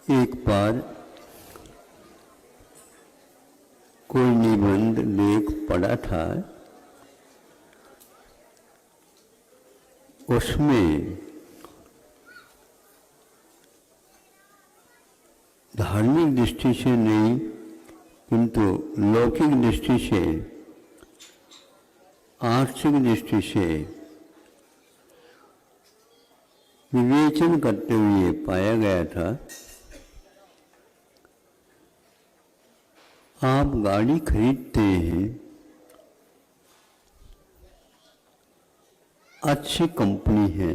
एक बार कोई निबंध लेख पढ़ा था, उसमें धार्मिक दृष्टि से नहीं किंतु लौकिक दृष्टि से, आर्थिक दृष्टि से विवेचन करते हुए पाया गया था। आप गाड़ी खरीदते हैं, अच्छी कंपनी है,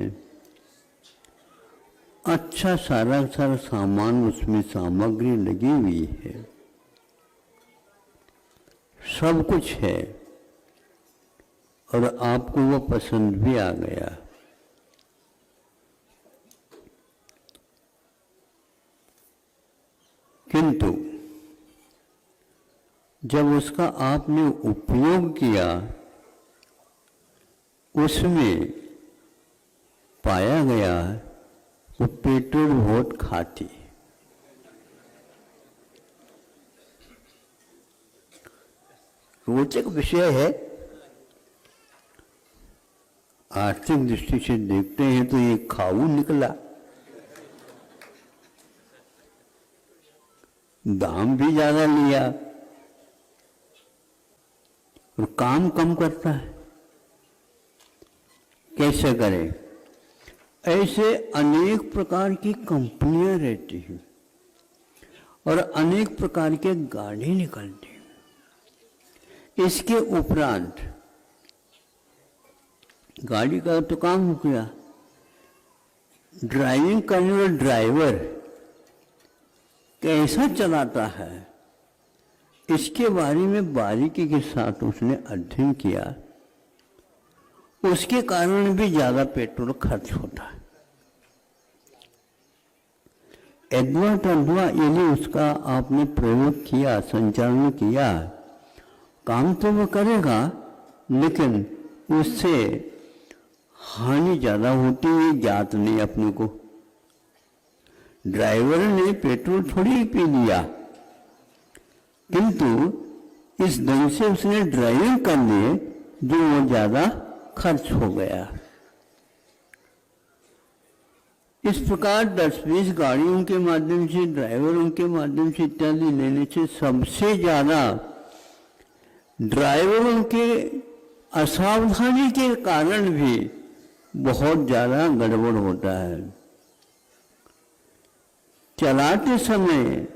अच्छा सारा सामान उसमें सामग्री लगी हुई है, सब कुछ है और आपको वो पसंद भी आ गया। किंतु जब उसका आपने उपयोग किया, उसमें पाया गया वो पेट्रोल बहुत खाती। रोचक विषय है। आर्थिक दृष्टि से देखते हैं तो ये खाऊ निकला, दाम भी ज्यादा लिया और काम कम करता है। कैसे करें? ऐसे अनेक प्रकार की कंपनियां रहती हैं और अनेक प्रकार के गाड़ी निकलती हैं। इसके उपरांत गाड़ी का तो काम हो गया, ड्राइविंग करने वाला ड्राइवर कैसा चलाता है, इसके बारे में बारीकी के साथ उसने अध्ययन किया। उसके कारण भी ज्यादा पेट्रोल खर्च होता है। अथवा यदि उसका आपने प्रयोग किया, संचालन किया, काम तो वो करेगा, लेकिन उससे हानि ज्यादा होती है, ज्ञात नहीं अपने को। ड्राइवर ने पेट्रोल थोड़ी पी लिया, किंतु इस ढंग से उसने ड्राइविंग कर लिए जो वो ज्यादा खर्च हो गया। इस प्रकार 10-20 गाड़ियों के माध्यम से, ड्राइवरों के माध्यम से इत्यादि लेने से सबसे ज्यादा ड्राइवरों के असावधानी के कारण भी बहुत ज्यादा गड़बड़ होता है। चलाते समय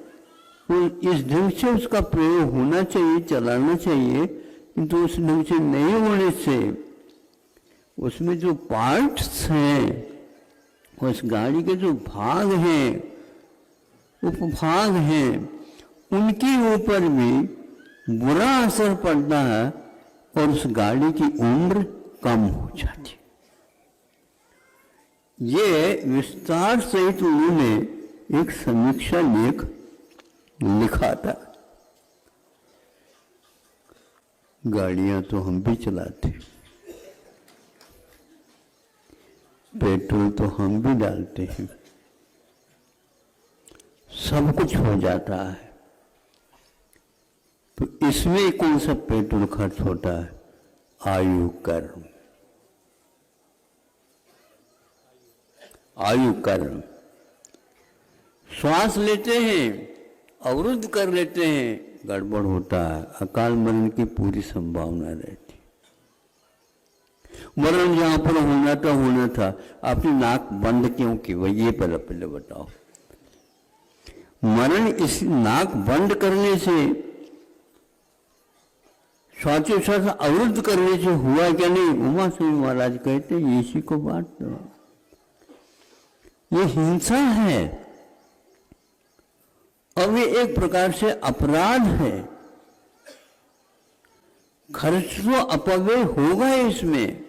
इस ढंग से उसका प्रयोग होना चाहिए, चलाना चाहिए, किंतु उस ढंग से नहीं होने से उसमें जो पार्ट्स हैं, उस गाड़ी के जो भाग हैं, उपभाग हैं, उनके ऊपर भी बुरा असर पड़ता है और उस गाड़ी की उम्र कम हो जाती है। ये विस्तार सहित उन्होंने एक समीक्षा लेख लिखा था। गाड़ियां तो हम भी चलाते, पेट्रोल तो हम भी डालते हैं, सब कुछ हो जाता है, तो इसमें कौन सा पेट्रोल खर्च होता है? आयु कर। आयु कर, श्वास लेते हैं, अवरुद्ध कर लेते हैं, गड़बड़ होता है, अकाल मरण की पूरी संभावना रहती। मरण जहां पर होना था, अपनी नाक बंद क्यों की? वही ये पहले बताओ। मरण इस नाक बंद करने से, श्वासोच्छ्वास अवरुद्ध करने से हुआ क्या नहीं? उमा सिंह महाराज कहते हैं इसी को बात तो ये हिंसा है और ये एक प्रकार से अपराध है। खर्च तो अपव्यय होगा इसमें,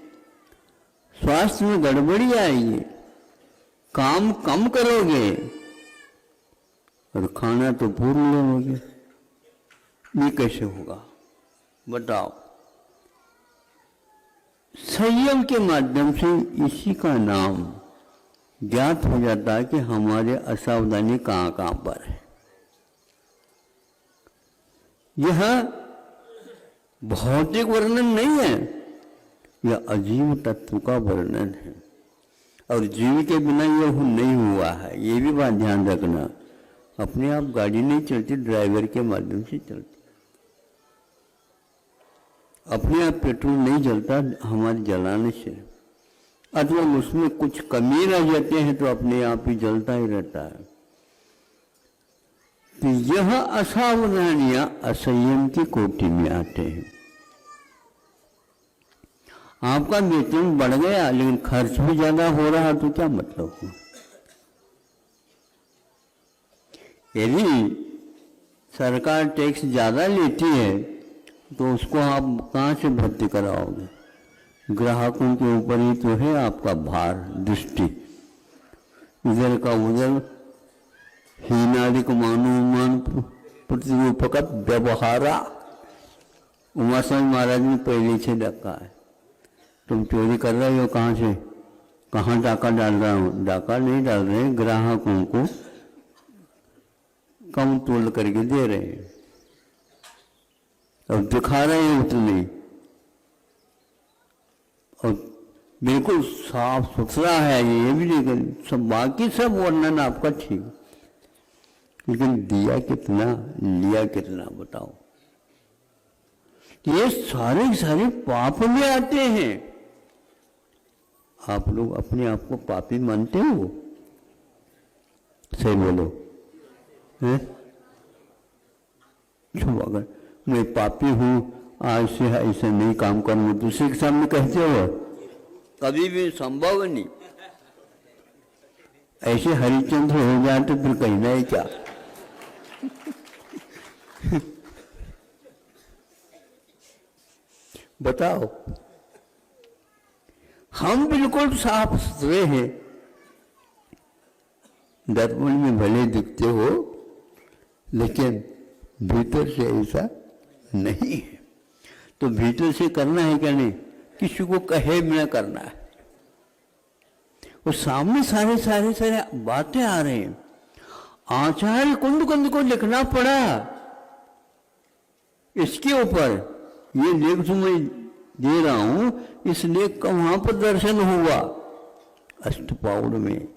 स्वास्थ्य में गड़बड़ी आएगी, काम कम करोगे और खाना तो पूर्ण लोगे। ये कैसे होगा बताओ? संयम के माध्यम से इसी का नाम ज्ञात हो जाता है कि हमारे असावधानी कहाँ कहाँ पर है। यह भौतिक वर्णन नहीं है, यह अजीव तत्व का वर्णन है, और जीव के बिना यह नहीं हुआ है। ये भी बात ध्यान रखना। अपने आप गाड़ी नहीं चलती, ड्राइवर के माध्यम से चलती। अपने आप पेट्रोल नहीं जलता हमारे जलाने से, अथवा उसमें कुछ कमी रह जाते हैं तो अपने आप ही जलता ही रहता है। तो यह असावधानियां असंयम की कोटि में आते हैं। आपका वेतन बढ़ गया लेकिन खर्च भी ज्यादा हो रहा तो क्या मतलब हुआ? यदि सरकार टैक्स ज्यादा लेती है तो उसको आप कहाँ से भर्ती कराओगे? ग्राहकों के ऊपर ही तो है आपका भार, दृष्टि। इधर का उधर हीनादिक मानोमान प्रतिरूपक व्यवहारा। उमा स्वामी महाराज ने पहले से रखा है। तुम चोरी कर रहे हो, कहाँ से, कहाँ डाका डाल रहा हूँ? डाका नहीं डाल रहे, ग्राहकों को कम तोल करके दे रहे हैं और दिखा रहे हैं उतने, और बिल्कुल साफ सुथरा है ये भी नहीं। सब बाकी सब वर्णन आपका ठीक, लेकिन दिया कितना, लिया कितना, बताओ। ये सारे सारे पाप में आते हैं। आप लोग अपने आप को पापी मानते हो? सही बोलो, हैं? अगर मैं पापी हूं, आज से ऐसे नहीं काम करूंगा, दूसरे के सामने कहते हो? कभी भी संभव नहीं। ऐसे हरिश्चंद्र हो जाए तो फिर कहना ही क्या। बताओ, हम बिल्कुल साफ सुथरे हैं। दर्पण में भले दिखते हो लेकिन भीतर से ऐसा नहीं है। तो भीतर से करना है क्या? नहीं, किसी को कहे बिना करना है। और सामने सारे सारे सारे बातें आ रहे हैं। आचार्य कुंद को लिखना पड़ा इसके ऊपर। ये लेख जो मैं दे रहा हूं, इस लेख का वहां पर दर्शन हुआ अष्टपाउड में।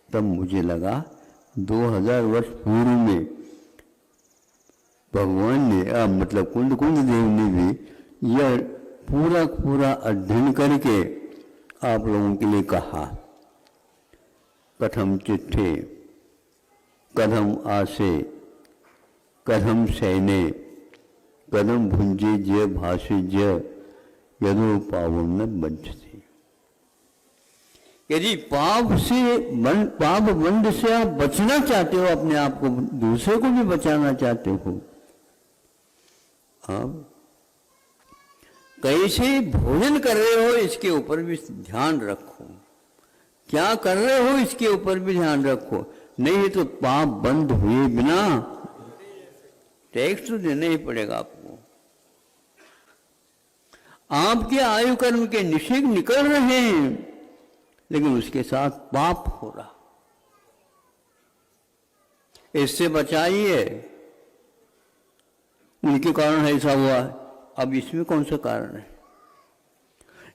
तब मुझे लगा 2000 वर्ष पूर्व में भगवान ने, मतलब कुंद देव ने भी यह पूरा पूरा अध्ययन करके आप लोगों के लिए कहा। कथम चिट्ठे, कथम आसे, कथम सैने, कदम भुंजे जय भाषे जय यदो पावन न बंचते। यदि पाप बंध से आप बचना चाहते हो, अपने आप को, दूसरे को भी बचाना चाहते हो, आप कैसे भोजन कर रहे हो इसके ऊपर भी ध्यान रखो। क्या कर रहे हो इसके ऊपर भी ध्यान रखो। नहीं तो पाप बंद हुए बिना टैक्स तो देना ही पड़ेगा आपको। आपके आयु कर्म के निषेध निकल रहे हैं लेकिन उसके साथ पाप हो रहा। इससे बचाइए। उनके कारण ऐसा हुआ, अब इसमें कौन सा कारण है?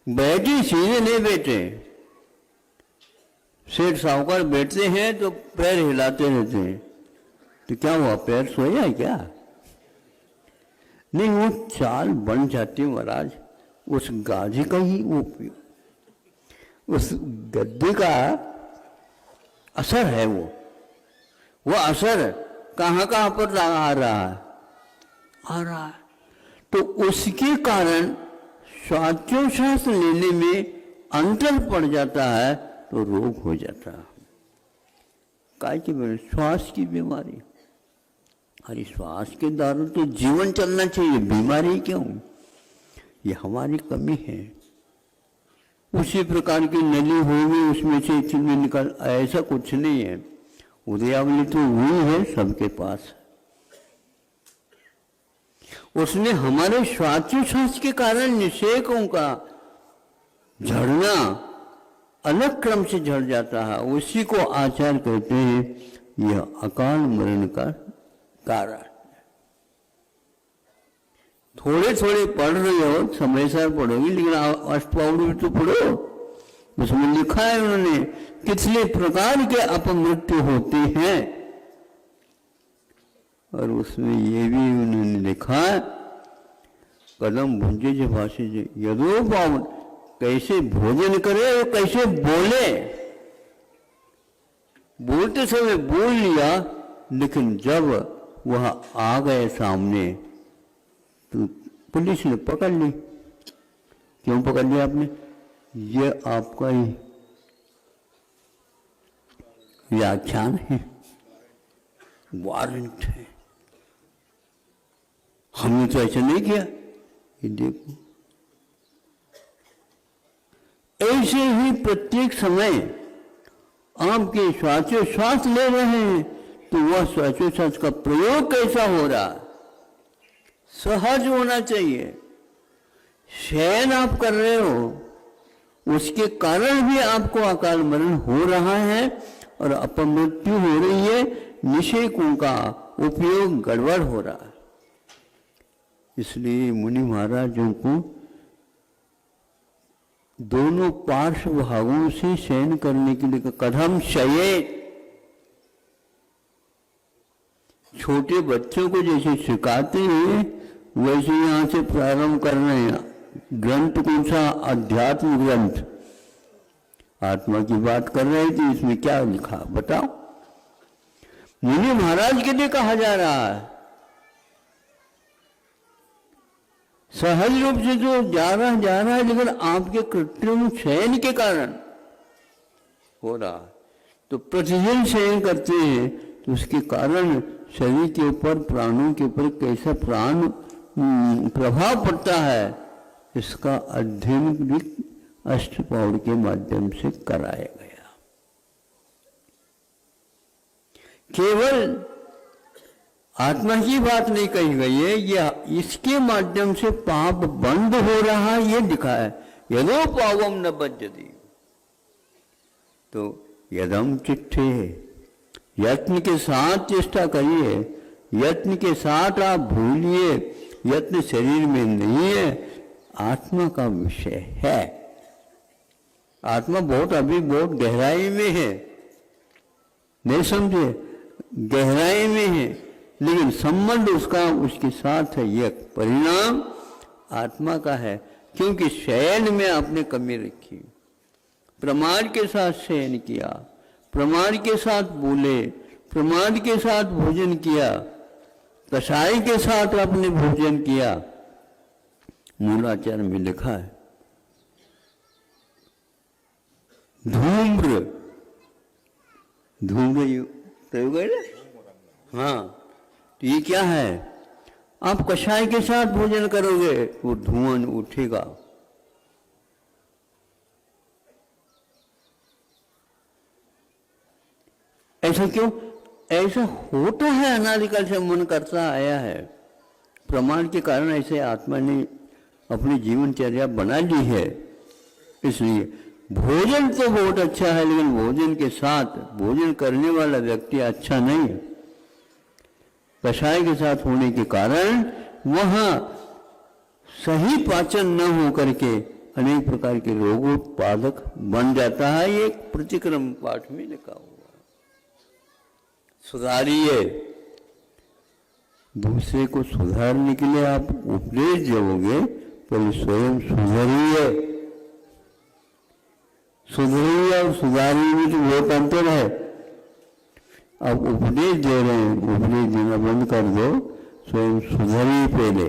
बैठे सीधे नहीं बैठे। सेठ साहूकार बैठते हैं तो पैर हिलाते रहते हैं, तो क्या हुआ, पैर सोया है क्या? नहीं, वो चाल बन जाती महाराज। उस गाजी का ही वो, उस गद्दे का असर है। वो असर कहाँ कहाँ पर आ रहा है। तो उसके कारण श्वासोच्छ्वास लेने में अंतर पड़ जाता है तो रोग हो जाता है। काय की बीमारी? श्वास की बीमारी। अरे श्वास के द्वारा तो जीवन चलना चाहिए, बीमारी क्यों? ये हमारी कमी है। उसी प्रकार की नली होगी, उसमें से चीजें निकल, ऐसा कुछ नहीं है। उदयावली तो हुई है सबके पास। उसने हमारे श्वासोच्छ्वास के कारण निषेकों का झड़ना, अलग क्रम से झड़ जाता है, उसी को आचार्य कहते हैं यह अकाल मरण का कारण। थोड़े थोड़े पढ़ रहे हो, समय से पढ़ोगी, लेकिन अष्टपावड़ी भी तो पढ़ो। उसमें लिखा है उन्होंने कितने प्रकार के अपमृत्यु होते हैं, और उसमें ये भी उन्होंने लिखा है कदम भुंजे जो भाषे जो यदो पावन, कैसे भोजन करे और कैसे बोले। बोलते समय बोल लिया, लेकिन जब वह आ गए सामने तो पुलिस ने पकड़ ली। क्यों पकड़ लिया आपने? ये आपका ही व्याख्यान है, वारंट है, हमने तो ऐसा नहीं किया। ये देखो, ऐसे ही प्रत्येक समय आपके श्वासोच्छ्वास ले रहे हैं, तो वह श्वासोच्छ्वास का प्रयोग कैसा हो रहा है? सहज होना चाहिए। शयन आप कर रहे हो, उसके कारण भी आपको अकाल मरण हो रहा है और अपमृत्यु हो रही है, निषेकों का उपयोग गड़बड़ हो रहा है। इसलिए मुनि महाराजों को दोनों पार्श्व भागों से शयन करने के लिए कदम शये। छोटे बच्चों को जैसे सिखाते हैं वैसे यहां से प्रारंभ कर रहे हैं। ग्रंथ कौन सा? अध्यात्म ग्रंथ, आत्मा की बात कर रहे थे। इसमें क्या लिखा बताओ? मुनि महाराज के लिए कहा जा रहा है। सहज रूप से जो जा रहा है, लेकिन आपके कृत्रिम शयन के कारण हो रहा है। तो प्रतिदिन शयन करते हैं तो उसके कारण शरीर के ऊपर, प्राणों के ऊपर कैसा प्राण प्रभाव पड़ता है, इसका अध्ययन भी अष्टपावड़ी के माध्यम से कराया गया। केवल आत्मा की बात नहीं कही गई है, यह इसके माध्यम से पाप बंद हो रहा है, ये लिखा है। यदो पावम न बज्जति, तो यदम चिट्ठे, यत्न के साथ चेष्टा करिए, यत्न के साथ आप भूलिए, यत्न शरीर में नहीं है, आत्मा का विषय है। आत्मा बहुत अभी बहुत गहराई में है, नहीं समझे? गहराई में है, लेकिन संबंध उसका उसके साथ है। यह परिणाम आत्मा का है, क्योंकि शयन में आपने कमी रखी, प्रमाद के साथ शयन किया, प्रमाद के साथ बोले, प्रमाद के साथ भोजन किया, कसाई के साथ आपने भोजन किया। मूलाचार में लिखा है धूम्र, धूम्र प्रयोग है ना? हाँ, तो ये क्या है? आप कषाय के साथ भोजन करोगे वो धुआं उठेगा। ऐसा क्यों? ऐसा होता है, अनादिकाल से मन करता आया है। प्रमाण के कारण ऐसे आत्मा ने अपनी जीवनचर्या बना ली है। इसलिए भोजन तो बहुत अच्छा है, लेकिन भोजन के साथ भोजन करने वाला व्यक्ति अच्छा नहीं है। कषाय के साथ होने के कारण वहां सही पाचन न हो करके अनेक प्रकार के रोगोत्पादक बन जाता है। ये प्रतिक्रम पाठ में लिखा हुआ। सुधारिए, दूसरे को सुधारने के लिए आप उपदेश दोगे, पहले स्वयं सुधरिए। सुधरिए और सुधारिए में तो बहुत अंतर है। अब उपदेश दे रहे हैं, उपदेश देना बंद कर दो, स्वयं सुधरिए पहले।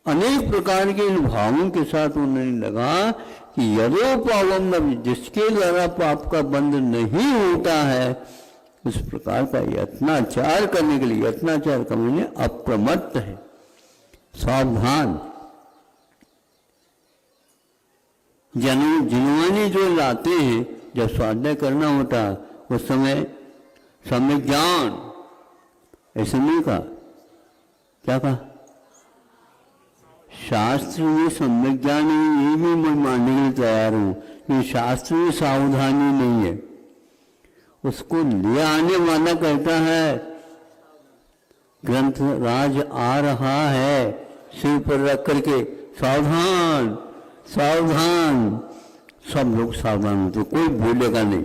अनेक प्रकार के इन भावों के साथ उन्होंने लगा कि यदो पावम न, जिसके द्वारा पाप का बंध नहीं होता है, उस प्रकार का यत्नाचार करने के लिए, यत्नाचार का माने अप्रमत्त है, सावधान। जिनवानी जो लाते हैं, जब स्वाध्याय करना होता उस समय सम्यक ज्ञान, ऐसे नहीं कहा, क्या कहा? शास्त्र में सम्यक ज्ञान है, ये भी मैं मानने के लिए तैयार हूँ कि शास्त्र में सावधानी नहीं है। उसको ले आने वाला कहता है ग्रंथ राज आ रहा है, सिर पर रख करके सावधान सावधान। सब लोग सावधान होते, कोई बोलेगा नहीं।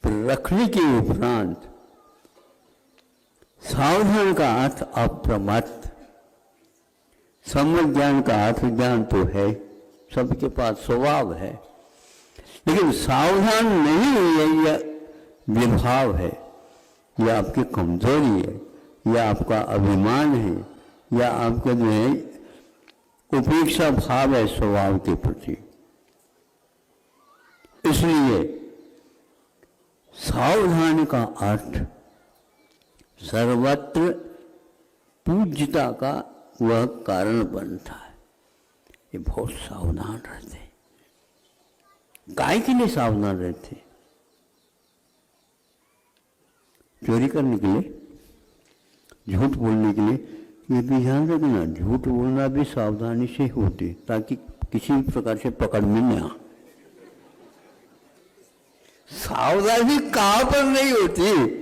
पर रखने के उपरांत सावधान का अर्थ अप्रमत्त, सम्यक ज्ञान का अर्थ ज्ञान तो है, सबके पास स्वभाव है, लेकिन सावधान नहीं है, यह विभाव है, यह आपकी कमजोरी है, यह आपका अभिमान है, या आपका जो है उपेक्षा भाव है स्वभाव के प्रति। इसलिए सावधान का अर्थ सर्वत्र पूज्यता का वह कारण बनता है। ये बहुत सावधान रहते हैं। काय के लिए सावधान रहते? चोरी करने के लिए, झूठ बोलने के लिए। ये भी ध्यान रखना, झूठ बोलना भी सावधानी से होती, ताकि किसी भी प्रकार से पकड़ में न आ। सावधानी कहां पर नहीं होती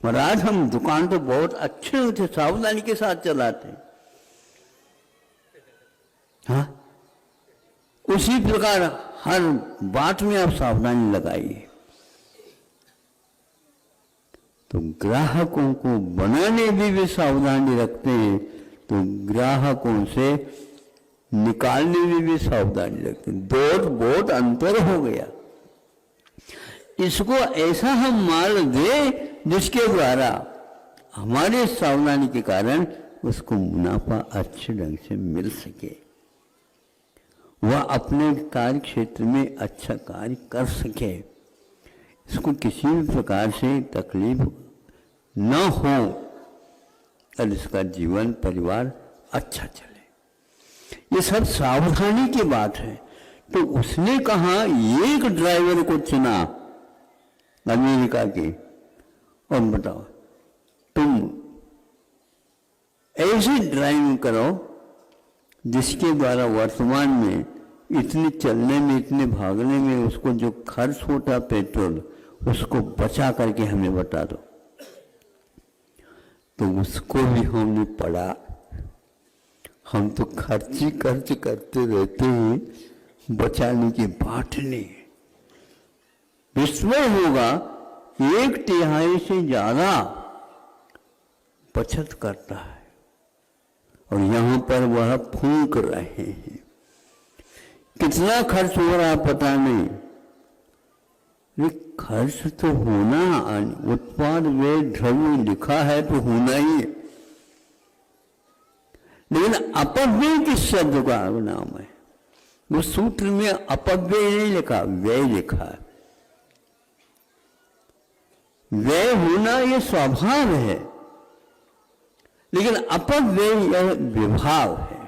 महाराज। हम दुकान तो बहुत अच्छे होते, सावधानी के साथ चलाते। हाँ, उसी प्रकार हर बात में आप सावधानी लगाइए। तो ग्राहकों को बनाने में भी सावधानी रखते हैं, तो ग्राहकों से निकालने में भी सावधानी रखते हैं। बहुत अंतर हो गया। इसको ऐसा हम माल दे जिसके द्वारा हमारे सावधानी के कारण उसको मुनाफा अच्छे ढंग से मिल सके, वह अपने कार्य क्षेत्र में अच्छा कार्य कर सके, इसको किसी भी प्रकार से तकलीफ न हो और इसका जीवन परिवार अच्छा चले। ये सब सावधानी की बात है। तो उसने कहा एक ड्राइवर को चुना अमेरिका के, और बताओ तुम ऐसी ड्राइविंग करो जिसके द्वारा वर्तमान में इतने चलने में, इतने भागने में उसको जो खर्च होता पेट्रोल, उसको बचा करके हमें बता दो। तो उसको भी हमने पढ़ा। हम तो खर्च करते रहते हैं, बचाने की बात नहीं। विस्मय होगा, 1/3 से ज्यादा बचत करता है, और यहां पर वह फूंक रहे हैं। कितना खर्च हो रहा पता नहीं, खर्च तो होना, उत्पाद व्यय द्रव्य लिखा है तो होना ही है, लेकिन अपव्यय किस शब्द का नाम है? वो सूत्र में अपव्यय नहीं लिखा, व्यय लिखा है। व्यय होना ये स्वभाव है, लेकिन अपव्यय यह विभाव है।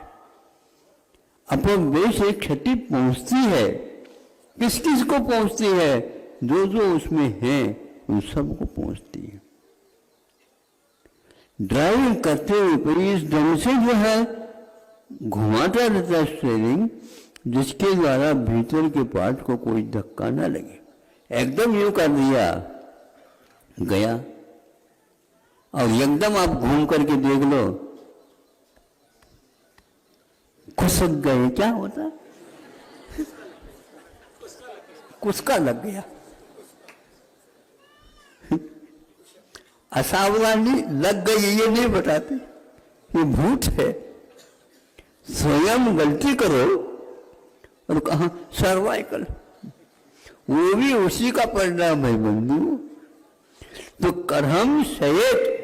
अपव्यय से क्षति पहुंचती है। किस किस को पहुंचती है? जो जो उसमें है उन सबको पहुंचती है। ड्राइविंग करते हुए इस ढंग से जो है घुमाता रहता है स्टीयरिंग, जिसके द्वारा भीतर के पार्ट को कोई धक्का ना लगे। एकदम यूं कर दिया गया, और एकदम आप घूम करके देख लो, खुसक गए, क्या होता? कुसका लग गया। असावधानी लग गई ये नहीं बताते, ये भूत है। स्वयं गलती करो और कहा सर्वाइकल, वो भी उसी का परिणाम है बंधु। तो करहम सहित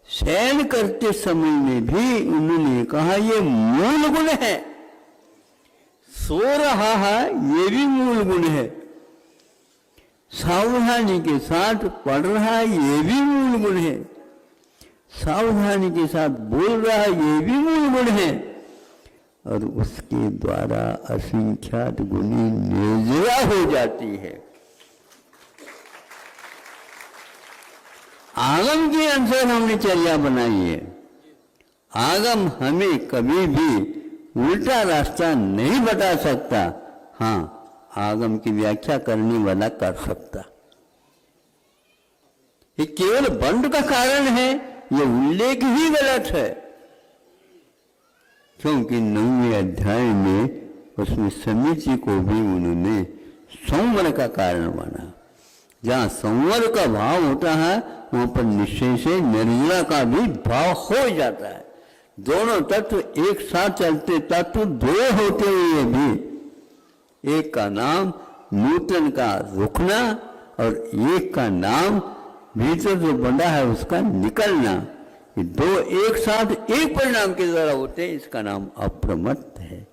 शयन करते समय में भी उन्होंने कहा ये मूल गुण है। सो रहा है ये भी मूल गुण है, सावधानी के साथ पढ़ रहा है ये भी मूल गुण है, सावधानी के साथ बोल रहा है ये भी मूल गुण है, और उसके द्वारा असंख्यात गुणी निर्जरा हो जाती है। आगम के अनुसार हमने चर्या बनाई है, आगम हमें कभी भी उल्टा रास्ता नहीं बता सकता। हाँ, आगम की व्याख्या करने वाला कर सकता। ये केवल बंध का कारण है, ये उल्लेख ही गलत है। क्योंकि 9वें अध्याय में उसमें समिति को भी उन्होंने संवर का कारण माना। जहाँ संवर का भाव होता है वहां पर निश्चय से निर्जला का भी भाव हो जाता है। दोनों तत्व एक साथ चलते, तत्व दो होते हुए भी एक का नाम नूतन का रुकना और एक का नाम भीतर जो बंधा है उसका निकलना, ये दो एक साथ एक परिणाम के द्वारा होते हैं। इसका नाम अप्रमत्त है।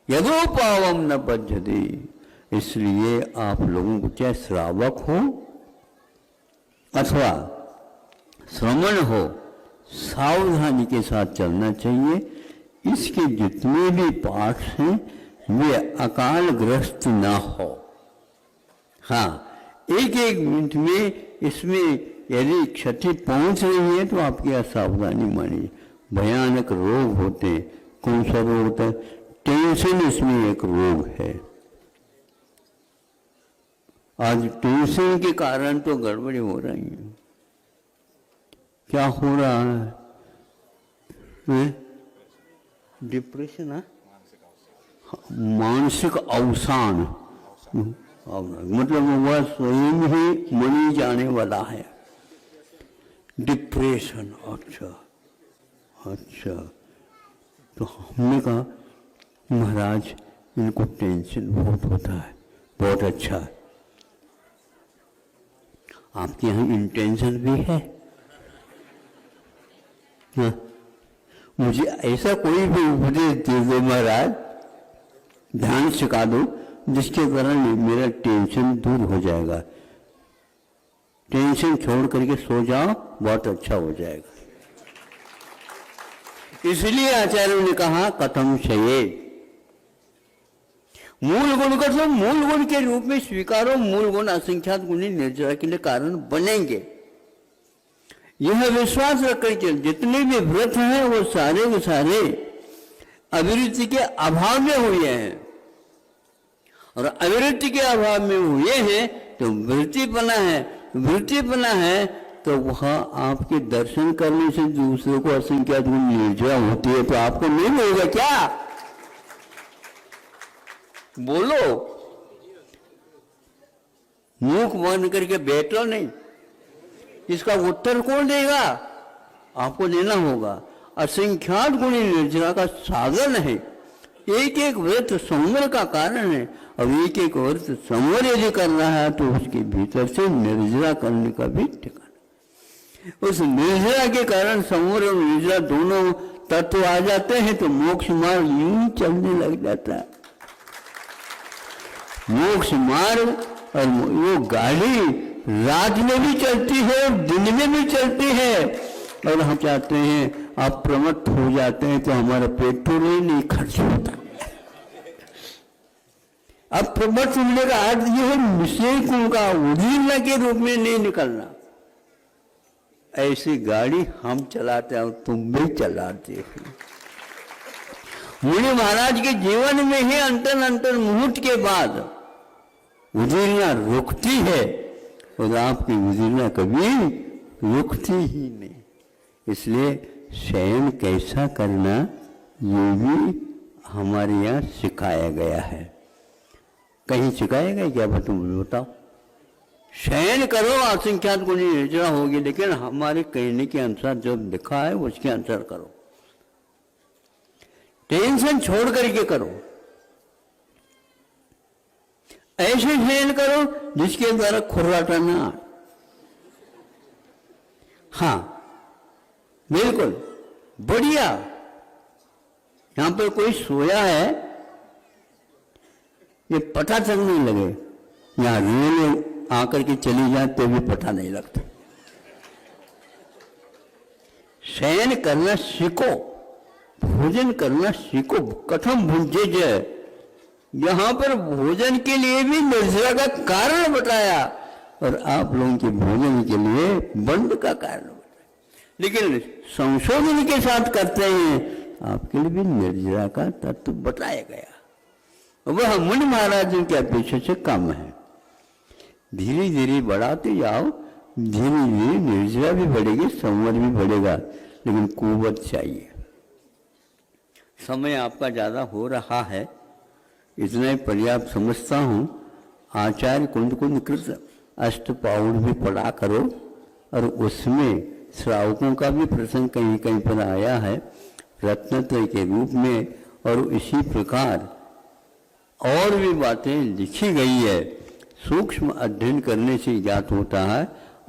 यदोपावम न बध्यते। इसलिए आप लोगों को चाहे श्रावक हो अथवा श्रमण हो, सावधानी के साथ चलना चाहिए। इसके जितने भी पाठ हैं वे अकाल ग्रस्त ना हो। हाँ, एक एक मिनट में इसमें यदि क्षति पहुंच रही है तो आपकी असावधानी मानिए। भयानक रोग होते हैं। कौन सा रोग होता है? टेंशन इसमें एक रोग है। आज टेंशन के कारण तो गड़बड़ी हो रही है। क्या हो रहा है? डिप्रेशन है, मानसिक अवसान, मतलब वह स्वयं ही मनी जाने वाला है। डिप्रेशन। अच्छा अच्छा। तो हमने कहा महाराज इनको टेंशन बहुत होता है। बहुत अच्छा, आपके यहाँ इंटेंशन भी है। हाँ? मुझे ऐसा कोई भी उपदेश दे दो महाराज, ध्यान सिखा दो, जिसके कारण मेरा टेंशन दूर हो जाएगा। टेंशन छोड़ करके सो जाओ, बहुत अच्छा हो जाएगा। इसलिए आचार्यों ने कहा कथम शये, मूल गुण को तो मूल गुण के रूप में स्वीकारो। मूल गुण असंख्यात गुणी निर्जरा के लिए कारण बनेंगे। यह विश्वास रखकर चल, जितने भी व्रत हैं वो सारे के सारे अभिरुचि के अभाव में हुए हैं, और अभिरुचि के अभाव में हुए हैं तो वृत्तिपना है। वृत्तिपना है तो वह आपके दर्शन करने से दूसरों को असंख्यात गुण निर्जरा होती है, तो आपको नहीं होगा क्या? बोलो, मुख बंद करके बैठो नहीं। इसका उत्तर कौन देगा? आपको देना होगा। असंख्यात गुणी निर्जरा का साधन है। एक एक व्रत संवर का कारण है, और एक एक व्रत संवर यदि कर रहा है तो उसके भीतर से निर्जरा करने का भी ठिकाना। उस निर्जरा के कारण संवर और निर्जरा दोनों तत्व आ जाते हैं तो मोक्ष मार्ग यूं चलने लग जाता है। मोक्ष मार्ग और वो गाड़ी रात में भी चलती है और दिन में भी चलती है। और हम चाहते हैं आप प्रमत्त हो जाते हैं तो हमारा पेट्रोल ही नहीं खर्च होता। अब प्रमत्त होने का अर्थ ये है निषेध का उदीर्ण के रूप में नहीं निकलना। ऐसी गाड़ी हम चलाते हैं और तुम भी चलाते हो। मुनि महाराज के जीवन में ही अंतर अंतर मुहूर्त के बाद उदीर्णा रुकती है, और आपकी उदीर्णा कभी रुकती ही नहीं। इसलिए शयन कैसा करना ये भी हमारे यहाँ सिखाया गया है। कहीं सिखाया गया क्या? तुम बताओ। शयन करो, असंख्यात गुणी निर्जरा होगी, लेकिन हमारे कहने के अनुसार जो लिखा है उसके अनुसार करो। टेंशन छोड़ करके करो। ऐसे शयन करो जिसके द्वारा खुर्राटा ना आए। हाँ बिल्कुल बढ़िया। यहां पर कोई सोया है, ये पता तक नहीं लगे। यहां रेल आकर के चली जाए तो भी पता नहीं लगता। शयन करना सीखो, भोजन करना सीखो। कथम भुंजे जय, यहां पर भोजन के लिए भी निर्जरा का कारण बताया, और आप लोगों के भोजन के लिए बंद का कारण बताया। लेकिन संशोधन के साथ करते हैं, आपके लिए भी निर्जरा का तत्व बताया गया। वह मुनि महाराजों की अपेक्षा से कम है। धीरे धीरे बढ़ाते जाओ, धीरे धीरे निर्जरा भी बढ़ेगी, संवर भी बढ़ेगा, लेकिन कुवत चाहिए। समय आपका ज़्यादा हो रहा है, इतना ही पर्याप्त समझता हूँ। आचार्य कुंद कृत अष्टपाउण भी पढ़ा करो, और उसमें श्रावकों का भी प्रसंग कहीं कहीं पर आया है रत्नत्रय के रूप में, और इसी प्रकार और भी बातें लिखी गई है। सूक्ष्म अध्ययन करने से ज्ञात होता है।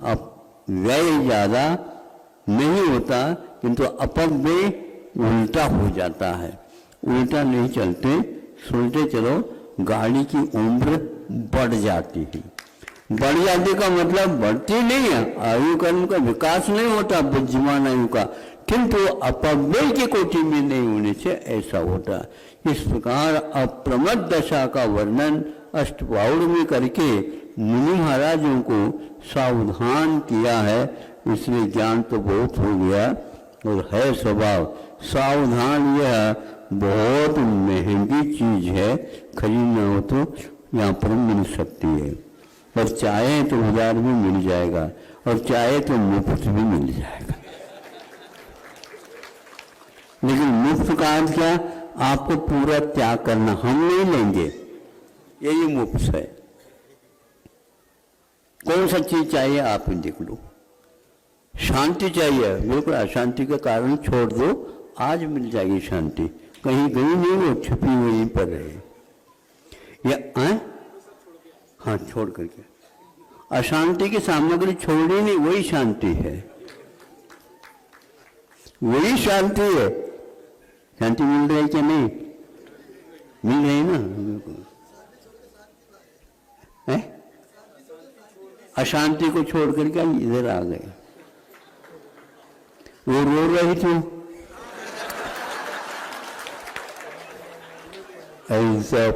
अब व्यय ज़्यादा नहीं होता, किंतु अपव्यय उल्टा हो जाता है। उल्टा नहीं चलते, सुनते चलो, गाड़ी की उम्र बढ़ जाती है। बढ़ जाने का मतलब बढ़ती नहीं है, आयु का उनका विकास नहीं होता बुद्धिमान आयु का, किंतु अपव्यय की कोटि में नहीं होने से ऐसा होता। इस प्रकार अप्रमद दशा का वर्णन अष्टपाउड़ में करके मुनि महाराजों को सावधान किया है। इसलिए ज्ञान तो बहुत हो गया और है स्वभाव। सावधान यह बहुत महंगी चीज है, खरीदना हो तो यहाँ पर मिल सकती है, और चाहे तो बाजार में मिल जाएगा, और चाहे तो मुफ्त भी मिल जाएगा। लेकिन मुफ्त का अर्थ क्या? आपको पूरा त्याग करना, हम नहीं लेंगे, यही मुफ्त है। कौन सा चीज चाहिए आप देख लो। शांति चाहिए, बिल्कुल अशांति का कारण छोड़ दो, आज मिल जाएगी शांति। कहीं गई नहीं, वो छुपी हुई पर रहे या हाँ छोड़ करके। अशांति की सामग्री छोड़ी नहीं, वही शांति है, वही शांति है। शांति मिल रही है क्या? नहीं मिल रही ना। है अशांति को छोड़ करके इधर आ गए। वो रो रही थी, ऐसा